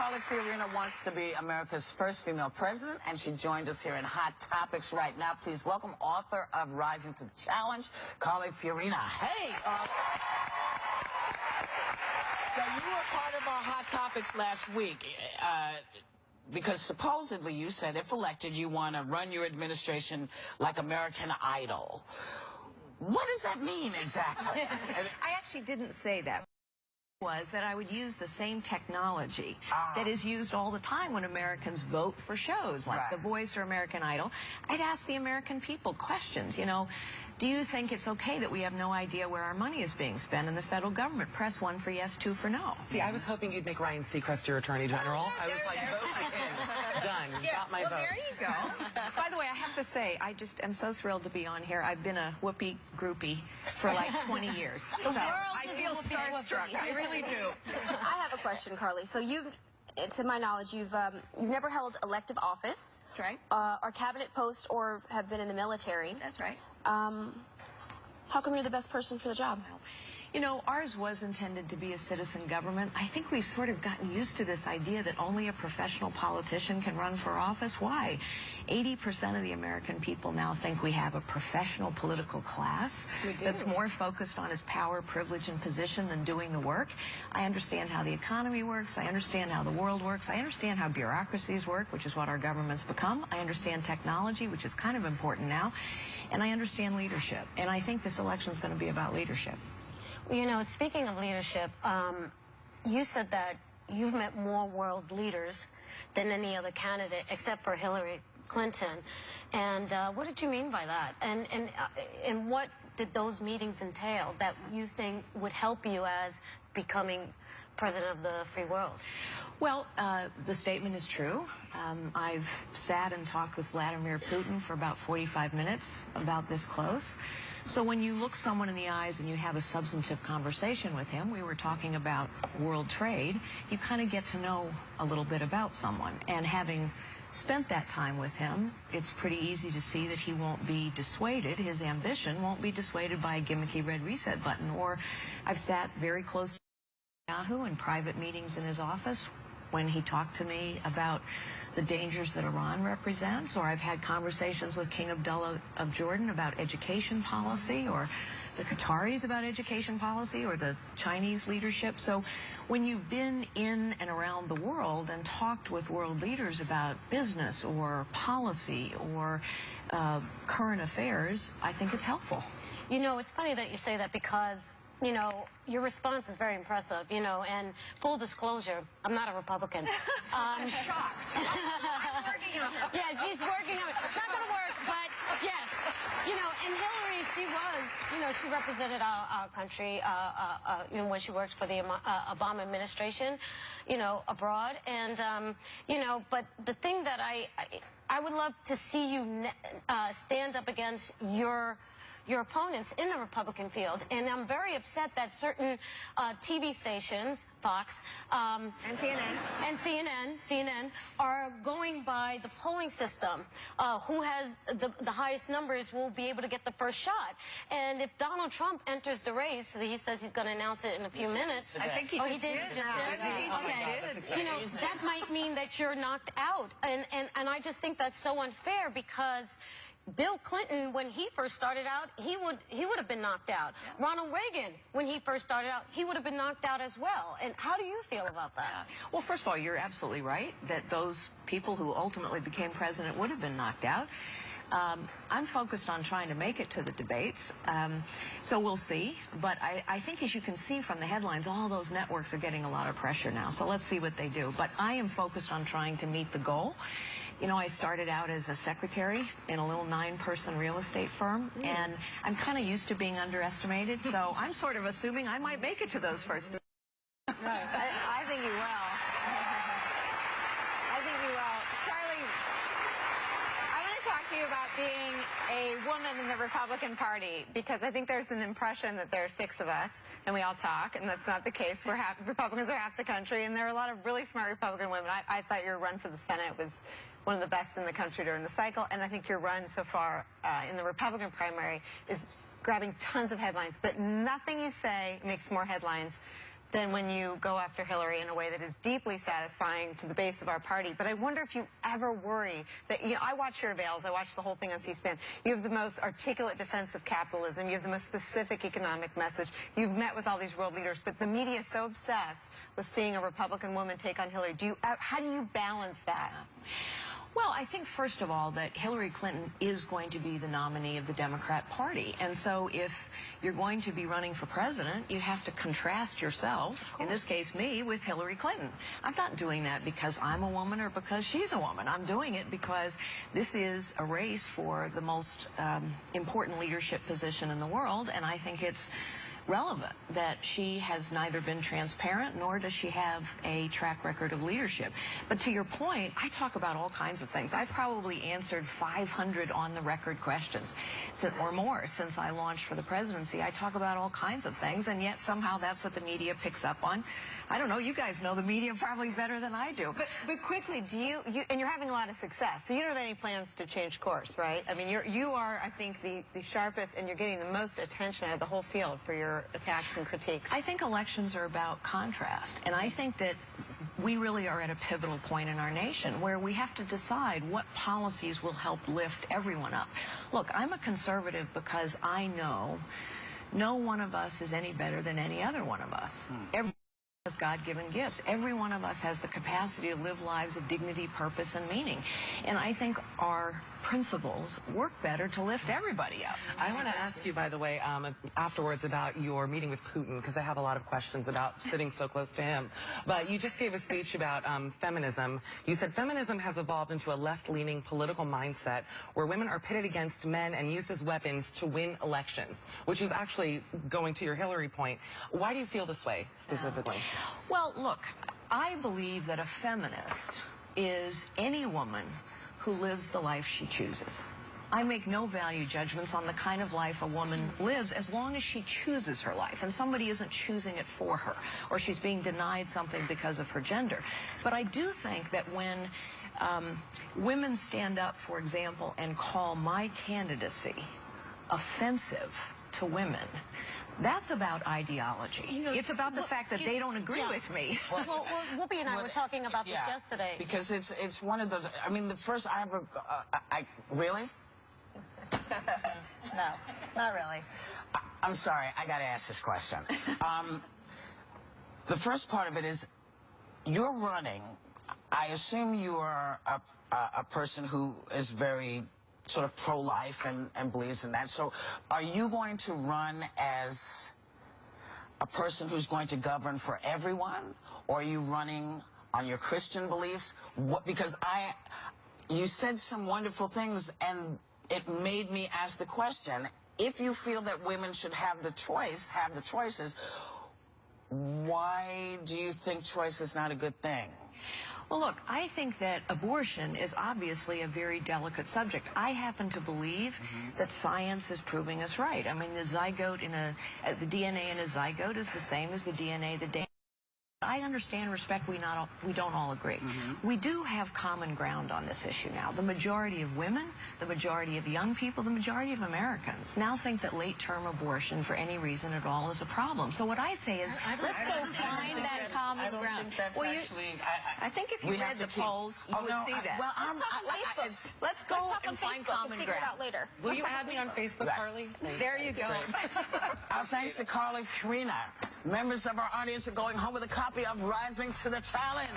Carly Fiorina wants to be America's first female president, and she joined us here in Hot Topics right now. Please welcome author of Rising to the Challenge, Carly Fiorina. Hey! So you were part of our Hot Topics last week, because supposedly you said if elected, you want to run your administration like American Idol. What does that mean exactly? I actually didn't say that. Was that I would use the same technology that is used all the time when Americans vote for shows like The Voice or American Idol. I'd ask the American people questions, you know, do you think it's okay that we have no idea where our money is being spent in the federal government? Press 1 for yes, 2 for no. See, I was hoping you'd make Ryan Seacrest your Attorney General. I was like, vote for him. Done. Got my vote. There you go. By the way, I have to say, I just am so thrilled to be on here. I've been a Whoopi groupie for like 20 years. So I feel starstruck. I really do. I have a question, Carly. So you've, to my knowledge, you've never held elective office. That's right. Or cabinet post, or have been in the military. That's right. How come you're the best person for the job? You know, ours was intended to be a citizen government. I think we've sort of gotten used to this idea that only a professional politician can run for office. Why? 80% of the American people now think we have a professional political class that's more focused on its power, privilege, and position than doing the work. I understand how the economy works. I understand how the world works. I understand how bureaucracies work, which is what our government's become. I understand technology, which is kind of important now. And I understand leadership. And I think this election is going to be about leadership. You know, speaking of leadership, you said that you've met more world leaders than any other candidate except for Hillary Clinton. And what did you mean by that? And what did those meetings entail that you think would help you as becoming president of the free world? Well, the statement is true. I've sat and talked with Vladimir Putin for about 45 minutes, about this close. So when you look someone in the eyes and you have a substantive conversation with him, we were talking about world trade, you kind of get to know a little bit about someone. And having spent that time with him, it's pretty easy to see that he won't be dissuaded, his ambition won't be dissuaded by a gimmicky red reset button. Or I've sat very close to Yahoo in private meetings in his office when he talked to me about the dangers that Iran represents, or I've had conversations with King Abdullah of Jordan about education policy, or the Qataris about education policy, or the Chinese leadership. So when you've been in and around the world and talked with world leaders about business or policy or current affairs, I think it's helpful. You know, it's funny that you say that because, you know, your response is very impressive, you know, and full disclosure, I'm not a Republican. I'm shocked. I'm working on it. Yeah, she's working on it. It's not going to work, but yes. You know, and Hillary, she was, you know, she represented our country, you know, when she worked for the Obama administration, you know, abroad. And, you know, but the thing that I would love to see you stand up against your opponents in the Republican field. And I'm very upset that certain TV stations, Fox, and CNN are going by the polling system. Who has the highest numbers will be able to get the first shot. And if Donald Trump enters the race, he says he's going to announce it in a few minutes. I think he just did. You know, that might mean that you're knocked out. And I just think that's so unfair because Bill Clinton, when he first started out, he would have been knocked out. Yeah. Ronald Reagan, when he first started out, he would have been knocked out as well. And how do you feel about that? Well, first of all, you're absolutely right that those people who ultimately became president would have been knocked out. I'm focused on trying to make it to the debates, so we'll see. But I think, as you can see from the headlines, all those networks are getting a lot of pressure now. So let's see what they do. But I am focused on trying to meet the goal. You know, I started out as a secretary in a little 9-person real estate firm, and I'm kind of used to being underestimated, so I'm sort of assuming I might make it to those first. I think you will. I think you will. Carly, I want to talk to you about being a woman in the Republican Party, because I think there's an impression that there are 6 of us, and we all talk, and that's not the case. Republicans are half the country, and there are a lot of really smart Republican women. I thought your run for the Senate was one of the best in the country during the cycle, and I think your run so far in the Republican primary is grabbing tons of headlines, but nothing you say makes more headlines than when you go after Hillary in a way that is deeply satisfying to the base of our party. But I wonder if you ever worry that, you know, I watch your avails, I watch the whole thing on C-SPAN. You have the most articulate defense of capitalism. You have the most specific economic message. You've met with all these world leaders, but the media is so obsessed with seeing a Republican woman take on Hillary. How do you balance that? Well, I think, first of all, that Hillary Clinton is going to be the nominee of the Democrat Party. And so if you're going to be running for president, you have to contrast yourself, in this case me, with Hillary Clinton. I'm not doing that because I'm a woman or because she's a woman. I'm doing it because this is a race for the most important leadership position in the world, and I think it's relevant that she has neither been transparent nor does she have a track record of leadership. But to your point, I talk about all kinds of things. I've probably answered 500 on-the-record questions or more since I launched for the presidency. I talk about all kinds of things, and yet somehow that's what the media picks up on. I don't know, you guys know the media probably better than I do. But quickly, and you're having a lot of success, so you don't have any plans to change course, right? I mean, you are, I think, the sharpest, and you're getting the most attention out of the whole field for your attacks and critiques. I think elections are about contrast, and I think that we really are at a pivotal point in our nation where we have to decide what policies will help lift everyone up. Look, I'm a conservative because I know no one of us is any better than any other one of us. Everyone has God-given gifts. Every one of us has the capacity to live lives of dignity, purpose, and meaning. And I think our principles work better to lift everybody up. I want to ask you, by the way, afterwards about your meeting with Putin, because I have a lot of questions about sitting so close to him. But you just gave a speech about feminism. You said feminism has evolved into a left-leaning political mindset where women are pitted against men and used as weapons to win elections, which is actually going to your Hillary point. Why do you feel this way, specifically? Well, look, I believe that a feminist is any woman who lives the life she chooses. I make no value judgments on the kind of life a woman lives as long as she chooses her life and somebody isn't choosing it for her or she's being denied something because of her gender. But I do think that when women stand up, for example, and call my candidacy offensive to women, that's about ideology. You know, it's about the fact that they don't agree with me. Well, Whoopi and I were talking about this yesterday. Because it's one of those, I mean, the first I have really? No, not really. I'm sorry, I got to ask this question. The first part of it is, you're running, I assume you are a person who is very sort of pro-life and believes in that. So are you going to run as a person who's going to govern for everyone? Or are you running on your Christian beliefs? Because you said some wonderful things, and it made me ask the question, if you feel that women should have the choices, why do you think choice is not a good thing? Well, look, I think that abortion is obviously a very delicate subject. I happen to believe that science is proving us right. I mean, the zygote the DNA in a zygote is the same as the DNA the I understand, respect, we don't all agree. We do have common ground on this issue now. The majority of women, the majority of young people, the majority of Americans now think that late-term abortion for any reason at all is a problem. So what I say is, let's go find that common ground. I think if you read the polls, you would see that. Well, let's go and find common figure it out ground. later. Will you add me on Facebook, Carly? There you go. Our thanks to Carly Fiorina. Members of our audience are going home with a copy of Rising to the Challenge.